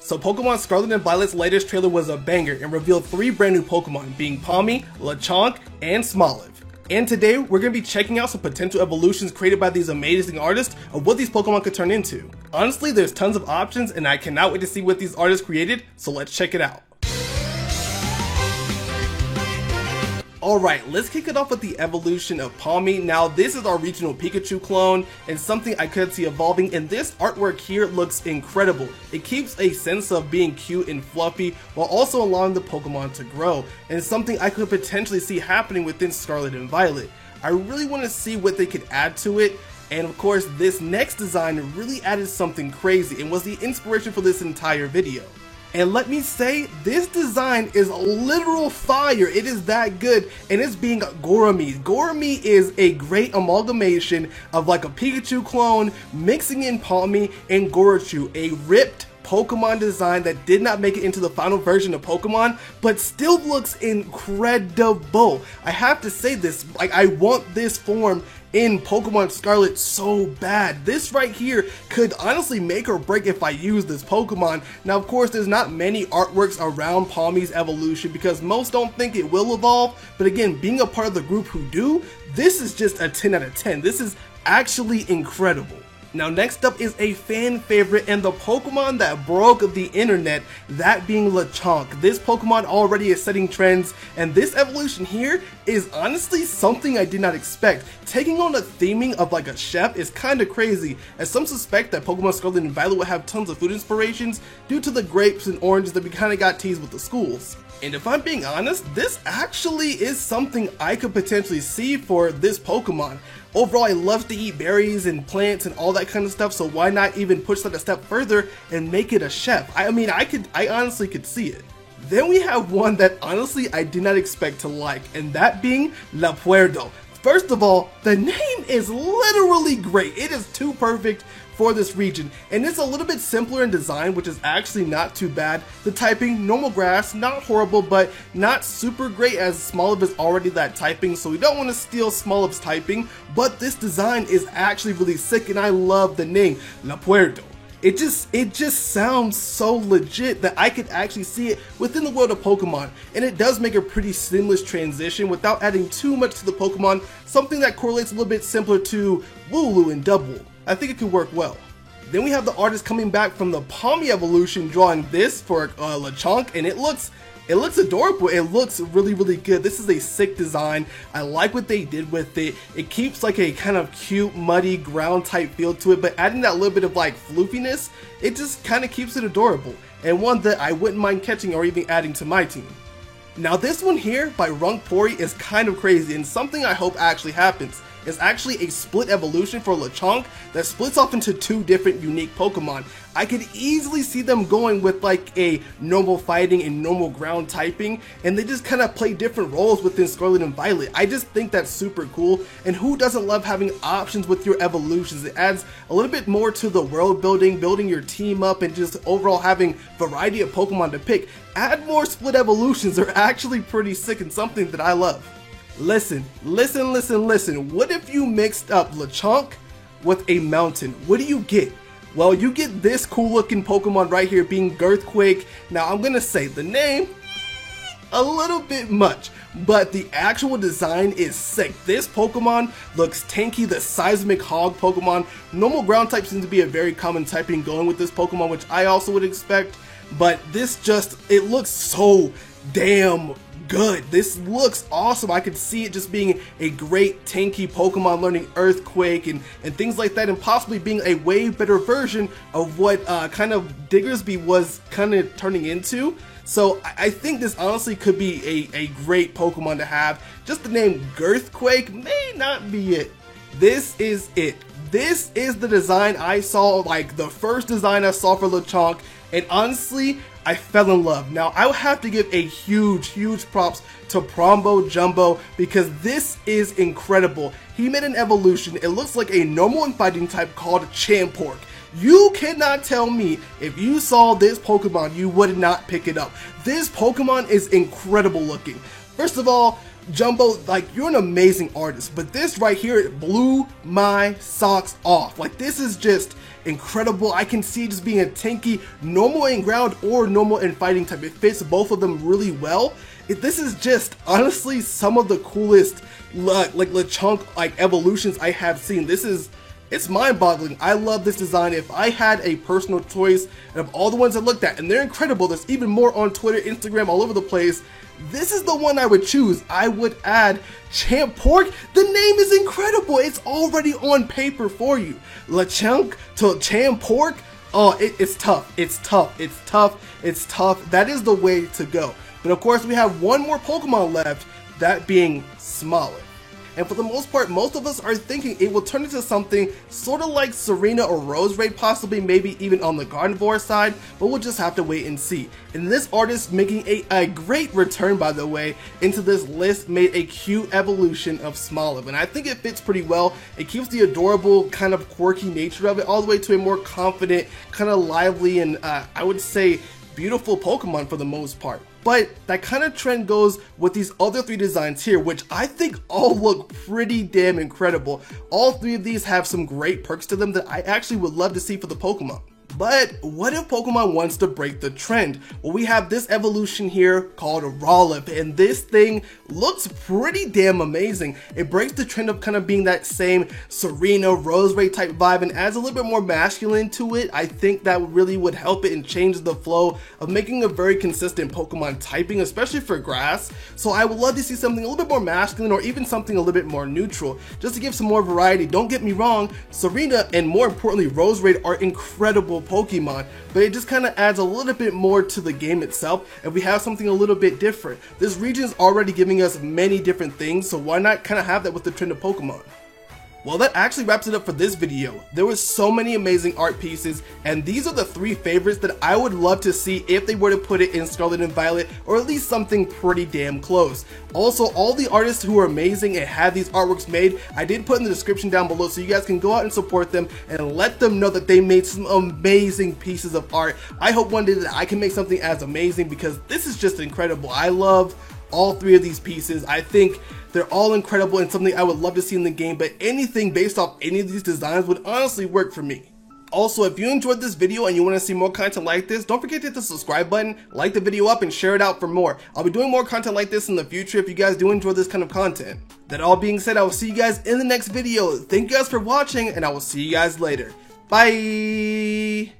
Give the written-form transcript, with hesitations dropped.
So Pokemon Scarlet and Violet's latest trailer was a banger and revealed 3 brand new Pokemon, being Pawmi, Lechonk, and Smoliv. And today, we're going to be checking out some potential evolutions created by these amazing artists of what these Pokemon could turn into. Honestly, there's tons of options and I cannot wait to see what these artists created, so let's check it out. Alright, let's kick it off with the evolution of Pawmi. Now, this is our regional Pikachu clone, and something I could see evolving, and this artwork here looks incredible. It keeps a sense of being cute and fluffy, while also allowing the Pokemon to grow, and it's something I could potentially see happening within Scarlet and Violet. I really want to see what they could add to it, and of course, this next design really added something crazy, and was the inspiration for this entire video. And let me say, this design is literal fire. It is that good, and it's being Goromi. Goromi is a great amalgamation of like a Pikachu clone, mixing in Pawmi and Gorochu, a ripped Pokemon design that did not make it into the final version of Pokemon, but still looks incredible. I have to say this, like, I want this form in Pokemon Scarlet so bad. This right here could honestly make or break if I use this Pokemon. Now, of course, there's not many artworks around Pawmi's evolution because most don't think it will evolve, but again, being a part of the group who do, this is just a 10 out of 10. This is actually incredible. Now, next up is a fan favorite and the Pokemon that broke the internet, that being Lechonk. This Pokemon already is setting trends, and this evolution here is honestly something I did not expect. Taking on the theming of like a chef is kind of crazy, as some suspect that Pokemon Scarlet and Violet will have tons of food inspirations due to the grapes and oranges that we kind of got teased with the schools. And if I'm being honest, this actually is something I could potentially see for this Pokemon. Overall, I love to eat berries and plants and all that kind of stuff, so why not even push that a step further and make it a chef? I mean, I honestly could see it. Then we have one that honestly I did not expect to like, and that being Lapuerto. First of all, the name is literally great. It is too perfect for this region, and it's a little bit simpler in design, which is actually not too bad. The typing, normal grass, not horrible, but not super great, as Smoliv is already that typing, so we don't want to steal Smoliv's typing, but this design is actually really sick, and I love the name, Lapuerto. It just sounds so legit that I could actually see it within the world of Pokemon, and it does make a pretty seamless transition without adding too much to the Pokemon, something that correlates a little bit simpler to Wooloo and Double. I think it could work well. Then we have the artist coming back from the Pawmi evolution drawing this for Lechonk, and it looks adorable. It looks really good. This is a sick design. I like what they did with it. It keeps like a kind of cute, muddy ground type feel to it, but adding that little bit of like floofiness, it just kind of keeps it adorable, and one that I wouldn't mind catching or even adding to my team. Now this one here by Runkpori is kind of crazy, and something I hope actually happens. It's actually a split evolution for Lechonk that splits off into 2 different unique Pokemon. I could easily see them going with like a normal fighting and normal ground typing, and they just kind of play different roles within Scarlet and Violet. I just think that's super cool, and who doesn't love having options with your evolutions? It adds a little bit more to the world building your team up, and just overall having variety of Pokemon to pick. Add more split evolutions. They're actually pretty sick and something that I love. Listen. What if you mixed up Lechonk with a mountain? What do you get? Well, you get this cool looking Pokemon right here being Girthquake. Now, I'm gonna say the name a little bit much, but the actual design is sick. This Pokemon looks tanky, the Seismic Hog Pokemon. Normal ground type seems to be a very common typing going with this Pokemon, which I also would expect, but this it looks so damn good. This looks awesome. I could see it just being a great tanky Pokemon, learning Earthquake and things like that, and possibly being a way better version of what kind of Diggersby was kind of turning into. So I think this honestly could be a great Pokemon to have. Just the name Girthquake may not be it. This is it. This is the design I saw, like the first design I saw for Lechonk, and honestly, I fell in love. Now, I will have to give a huge props to Prombo Jumbo, because this is incredible. He made an evolution. It looks like a normal and fighting type called Champork. You cannot tell me if you saw this Pokemon, you would not pick it up. This Pokemon is incredible looking. First of all, Jumbo, like, you're an amazing artist, but this right here, it blew my socks off. Like, this is just incredible. I can see it just being a tanky, normal in ground or normal in fighting type. It fits both of them really well. This is just, honestly, some of the coolest, like Lechonk, like, evolutions I have seen. It's mind-boggling. I love this design. If I had a personal choice of all the ones I looked at, and they're incredible, there's even more on Twitter, Instagram, all over the place, this is the one I would choose. I would add Champork. The name is incredible. It's already on paper for you. Lechonk to Champork. Oh, it's tough. It's tough. It's tough. It's tough. That is the way to go. But of course, we have one more Pokemon left, that being Smoliv. And for the most part, most of us are thinking it will turn into something sort of like Serena or Roserade, possibly, maybe even on the Gardevoir side, but we'll just have to wait and see. And this artist making a great return, by the way, into this list, made a cute evolution of Smoliv, and I think it fits pretty well. It keeps the adorable, kind of quirky nature of it all the way to a more confident, kind of lively, and I would say beautiful Pokemon for the most part. But that kind of trend goes with these other three designs here, which I think all look pretty damn incredible. All three of these have some great perks to them that I actually would love to see for the Pokemon. But what if Pokemon wants to break the trend? Well, we have this evolution here called Rowlet, and this thing looks pretty damn amazing. It breaks the trend of kind of being that same Serena, Roserade type vibe and adds a little bit more masculine to it. I think that really would help it and change the flow of making a very consistent Pokemon typing, especially for grass. So I would love to see something a little bit more masculine or even something a little bit more neutral, just to give some more variety. Don't get me wrong, Serena and more importantly Roserade are incredible Pokemon, but it just kind of adds a little bit more to the game itself if we have something a little bit different. This region is already giving us many different things, so why not kind of have that with the trend of Pokemon? Well, that actually wraps it up for this video. There was so many amazing art pieces, and these are the three favorites that I would love to see if they were to put it in Scarlet and Violet, or at least something pretty damn close. Also, all the artists who are amazing and had these artworks made, I did put in the description down below so you guys can go out and support them and let them know that they made some amazing pieces of art. I hope one day that I can make something as amazing, because this is just incredible. I love all three of these pieces. I think they're all incredible and something I would love to see in the game, but anything based off any of these designs would honestly work for me. Also, if you enjoyed this video and you want to see more content like this, don't forget to hit the subscribe button, like the video up, and share it out for more. I'll be doing more content like this in the future if you guys do enjoy this kind of content. That all being said, I will see you guys in the next video. Thank you guys for watching, and I will see you guys later. Bye!